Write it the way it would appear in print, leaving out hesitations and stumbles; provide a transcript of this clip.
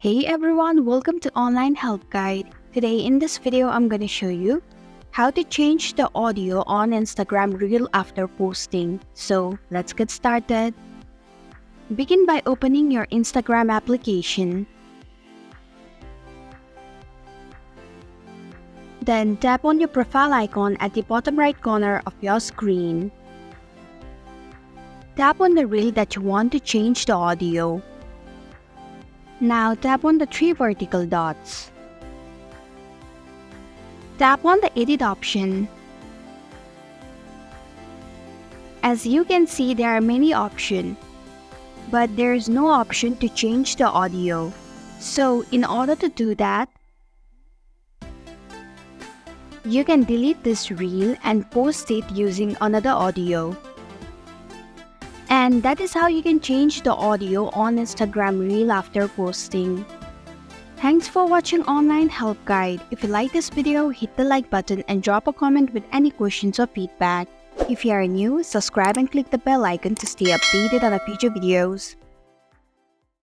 Hey everyone, welcome to Online Help Guide. Today in this video, I'm going to show you how to change the audio on Instagram Reel after posting. So let's get started. Begin by opening your Instagram application. Then tap on your profile icon at the bottom right corner of your screen. Tap on the reel that you want to change the audio. Now tap on the three vertical dots. Tap on the edit option. As you can see, there are many options, but there is no option to change the audio. So in order to do that, you can delete this reel and post it using another audio. And that is how you can change the audio on Instagram Reel after posting. Thanks for watching Online Help Guide. If you like this video, hit the like button and drop a comment with any questions or feedback. If you are new, subscribe and click the bell icon to stay updated on our future videos.